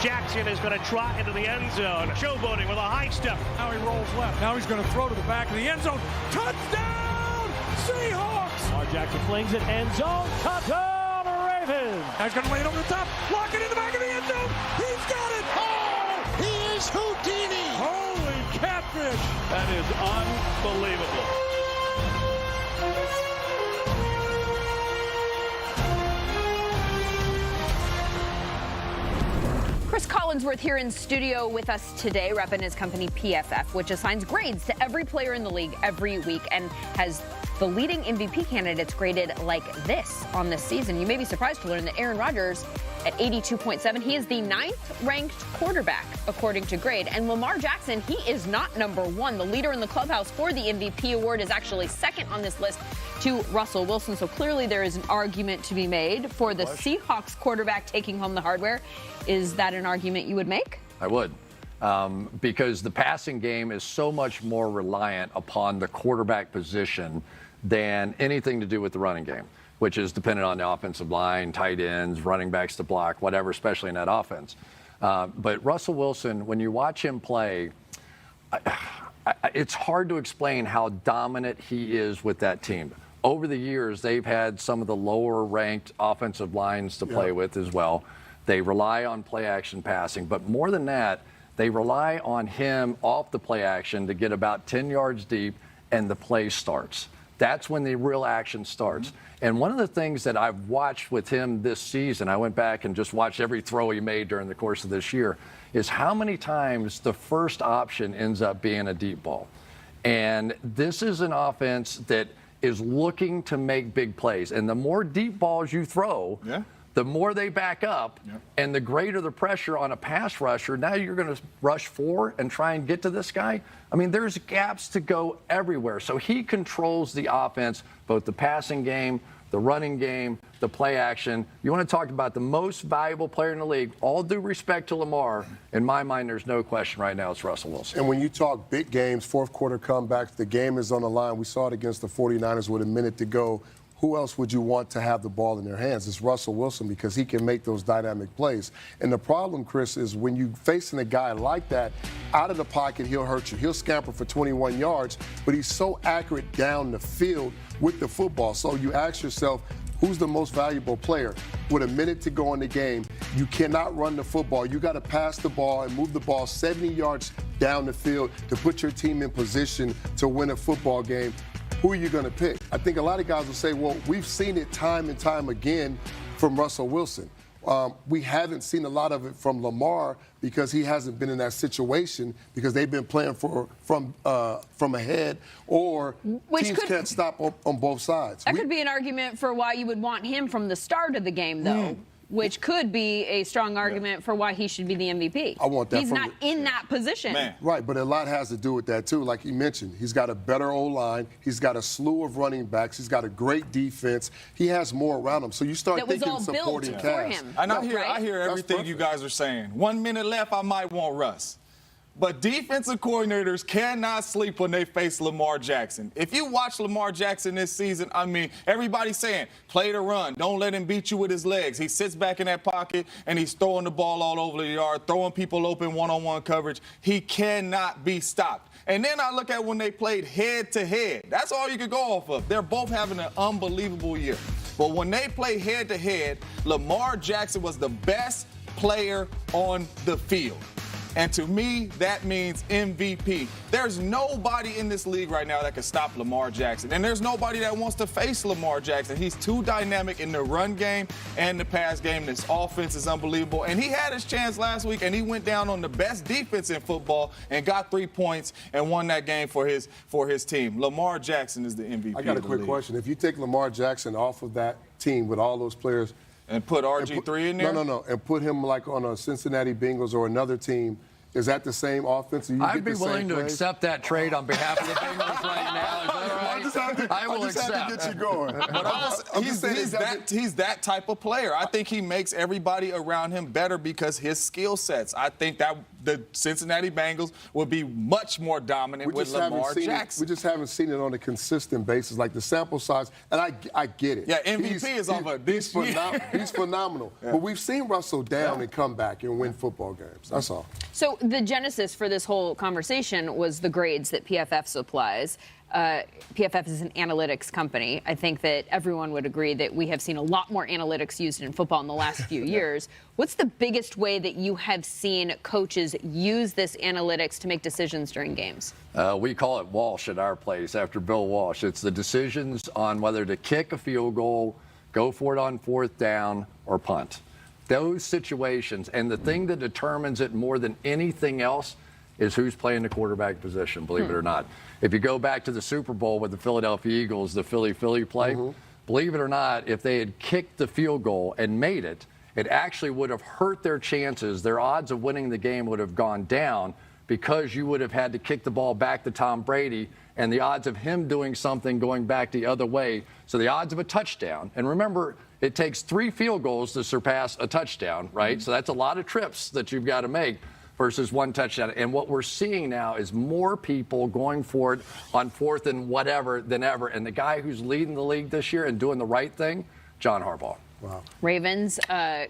Jackson is going to trot into the end zone. Showboating with a high step. Now he rolls left. Now he's going to throw to the back of the end zone. Touchdown, Seahawks! Lamar Jackson flings it, end zone, touchdown, Ravens! Now he's going to lay it over the top, lock it in the back of the end zone. He's got it! Oh, he is Houdini! Holy catfish! That is unbelievable. Chris Collinsworth here in studio with us today, repping his company PFF, which assigns grades to every player in the league every week and has the leading MVP candidates graded like this on this season. You may be surprised to learn that Aaron Rodgers at 82.7, he is the 9th ranked quarterback according to grade. And Lamar Jackson, he is not number 1. The leader in the clubhouse for the MVP award is actually second on this list to Russell Wilson. So clearly there is an argument to be made for the Seahawks quarterback taking home the hardware. Is that an argument you would make? I would. Because the passing game is so much more reliant upon the quarterback position than anything to do with the running game, which is dependent on the offensive line, tight ends, running backs to block, whatever, especially in that offense. But Russell Wilson, when you watch him play, it's hard to explain how dominant he is with that team. Over the years, they've had some of the lower-ranked offensive lines to play with as well. They rely on play-action passing, but more than that, they rely on him off the play-action to get about 10 yards deep, and the play starts. That's when the real action starts. Mm-hmm. And one of the things that I've watched with him this season, I went back and just watched every throw he made during the course of this year, is how many times the first option ends up being a deep ball. And this is an offense that is looking to make big plays. And the more deep balls you throw, the more they back up, and the greater the pressure on a pass rusher. Now you're going to rush 4 and try and get to this guy. I mean, there's gaps to go everywhere. So he controls the offense, both the passing game, the running game, the play action. You want to talk about the most valuable player in the league, all due respect to Lamar, in my mind, there's no question right now it's Russell Wilson. And when you talk big games, fourth quarter comebacks, the game is on the line. We saw it against the 49ers with a minute to go. Who else would you want to have the ball in their hands? It's Russell Wilson, because he can make those dynamic plays. And the problem, Chris, is when you're facing a guy like that, out of the pocket, he'll hurt you. He'll scamper for 21 yards, but he's so accurate down the field with the football. So you ask yourself, who's the most valuable player? With a minute to go in the game, you cannot run the football. You got to pass the ball and move the ball 70 yards down the field to put your team in position to win a football game. Who are you going to pick? I think a lot of guys will say, well, we've seen it time and time again from Russell Wilson. We haven't seen a lot of it from Lamar because he hasn't been in that situation, because they've been playing from ahead, or teams can't stop on both sides. That could be an argument for why you would want him from the start of the game, though. Which could be a strong argument for why he should be the MVP. I want that. He's not in that position. Right, but a lot has to do with that, too. Like you mentioned, he's got a better O-line. He's got a slew of running backs. He's got a great defense. He has more around him. So you start thinking supporting cast. And I hear everything you guys are saying. 1 minute left, I might want Russ. But defensive coordinators cannot sleep when they face Lamar Jackson. If you watch Lamar Jackson this season, I mean, everybody's saying, play the run. Don't let him beat you with his legs. He sits back in that pocket, and he's throwing the ball all over the yard, throwing people open one-on-one coverage. He cannot be stopped. And then I look at when they played head-to-head. That's all you could go off of. They're both having an unbelievable year. But when they play head-to-head, Lamar Jackson was the best player on the field. And to me, that means MVP. There's nobody in this league right now that can stop Lamar Jackson. And there's nobody that wants to face Lamar Jackson. He's too dynamic in the run game and the pass game. This offense is unbelievable. And he had his chance last week, and he went down on the best defense in football and got 3 points and won that game for his team. Lamar Jackson is the MVP. I got a quick question. If you take Lamar Jackson off of that team with all those players, and put RG3 in there? No. And put him like on a Cincinnati Bengals or another team. Is that the same offense? I'd be willing to accept that trade on behalf of the Bengals right now. I will accept. I just have to get you going. But he's that type of player. I think he makes everybody around him better because his skill sets. I think the Cincinnati Bengals will be much more dominant with Lamar Jackson. We just haven't seen it on a consistent basis, like the sample size, and I get it. Yeah, MVP is over this year. He's phenomenal. Yeah. But we've seen Russell down and come back and win football games. That's all. So the genesis for this whole conversation was the grades that PFF supplies. PFF is an analytics company. I think that everyone would agree that we have seen a lot more analytics used in football in the last few years. What's the biggest way that you have seen coaches use this analytics to make decisions during games? We call it Walsh at our place after Bill Walsh. It's the decisions on whether to kick a field goal, go for it on fourth down, or punt. Those situations, and the thing that determines it more than anything else is who's playing the quarterback position, believe it or not. If you go back to the Super Bowl with the Philadelphia Eagles, the Philly play, believe it or not, if they had kicked the field goal and made it, it actually would have hurt their chances. Their odds of winning the game would have gone down because you would have had to kick the ball back to Tom Brady, and the odds of him doing something going back the other way. So the odds of a touchdown, and remember, it takes 3 field goals to surpass a touchdown, right? So that's a lot of trips that you've got to make versus 1 touchdown. And what we're seeing now is more people going for it on fourth and whatever than ever. And the guy who's leading the league this year and doing the right thing, John Harbaugh. Wow. Ravens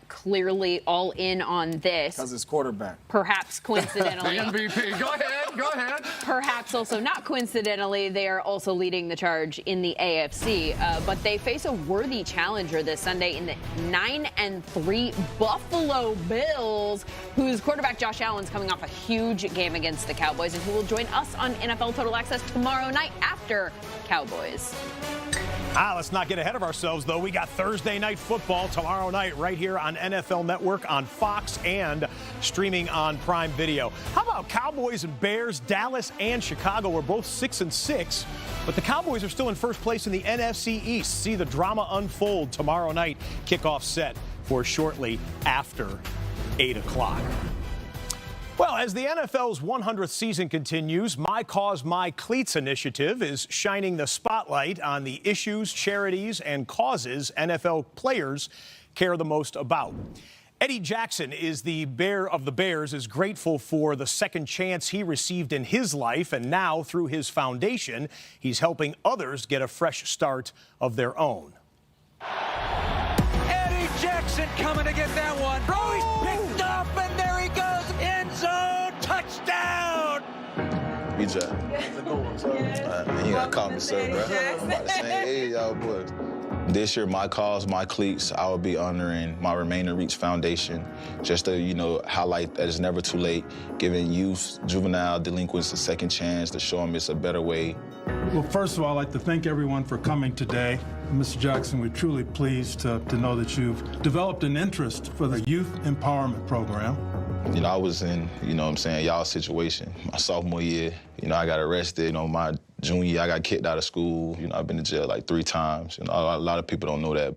clearly all in on this. Because it's quarterback. Perhaps coincidentally. The MVP. Go ahead. Perhaps also not coincidentally, they are also leading the charge in the AFC. But they face a worthy challenger this Sunday in the 9-3 Buffalo Bills, whose quarterback Josh Allen's coming off a huge game against the Cowboys, and who will join us on NFL Total Access tomorrow night after Cowboys. Let's not get ahead of ourselves, though. We got Thursday night football tomorrow night right here on NFL Network, on Fox, and streaming on Prime Video. How about Cowboys and Bears? Dallas and Chicago are both 6-6, but the Cowboys are still in first place in the NFC East. See the drama unfold tomorrow night. Kickoff set for shortly after 8 o'clock. Well, as the NFL's 100th season continues, My Cause, My Cleats initiative is shining the spotlight on the issues, charities, and causes NFL players care the most about. Eddie Jackson is the Bear of the Bears, is grateful for the second chance he received in his life, and now through his foundation, he's helping others get a fresh start of their own. Eddie Jackson coming to get that one. Oh, he's picked up, and there he goes. End zone, touchdown. You gotta call me sir, bro. About the same age, y'all boys. This year, My Cause, My Cleats, I will be honoring my Remain in Reach Foundation, just to, highlight that it's never too late, giving youth, juvenile delinquents a second chance to show them it's a better way. Well, first of all, I'd like to thank everyone for coming today. Mr. Jackson, we're truly pleased to know that you've developed an interest for the Youth Empowerment Program. I was in, y'all's situation. My sophomore year, I got arrested. My junior year, I got kicked out of school. I've been to jail like 3 times. A lot of people don't know that.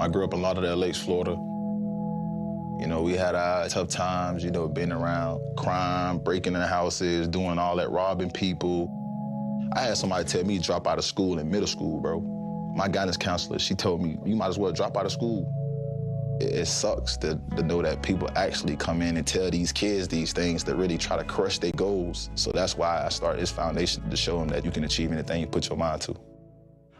I grew up in Lauderdale Lakes, Florida. We had our tough times, being around crime, breaking into houses, doing all that, robbing people. I had somebody tell me to drop out of school in middle school, bro. My guidance counselor, she told me, you might as well drop out of school. It sucks to know that people actually come in and tell these kids these things that really try to crush their goals. So that's why I started this foundation, to show them that you can achieve anything you put your mind to.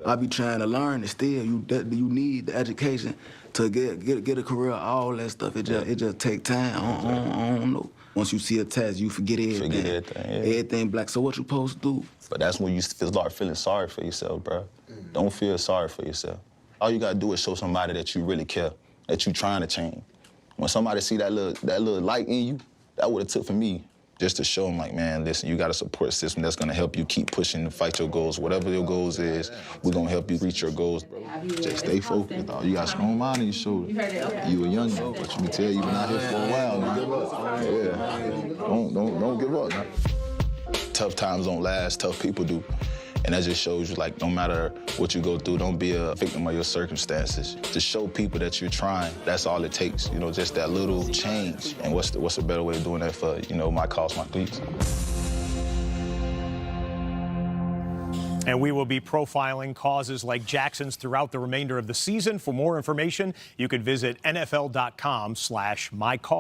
I be trying to learn, and still you need the education to get a career, all that stuff. It just take time. I don't know. Once you see a test, you forget everything. Everything black. So what you supposed to do? But that's when you start feeling sorry for yourself, bro. Don't feel sorry for yourself. All you gotta do is show somebody that you really care, that you trying to change. When somebody see that little light in you, that what it took for me, just to show them, like, man, listen, you got a support system that's gonna help you keep pushing and fight your goals. Whatever your goals is, we're gonna help you reach your goals, bro. Just stay focused, dog. You got a strong mind on your shoulder. You a young man, but you can tell you've been out here for a while. Don't give up. Yeah. Don't give up. Man. Tough times don't last, tough people do. And that just shows you, like, no matter what you go through, don't be a victim of your circumstances. Just show people that you're trying. That's all it takes, just that little change. And what's a better way of doing that for, My Cause, My Cleats? And we will be profiling causes like Jackson's throughout the remainder of the season. For more information, you can visit NFL.com/mycause.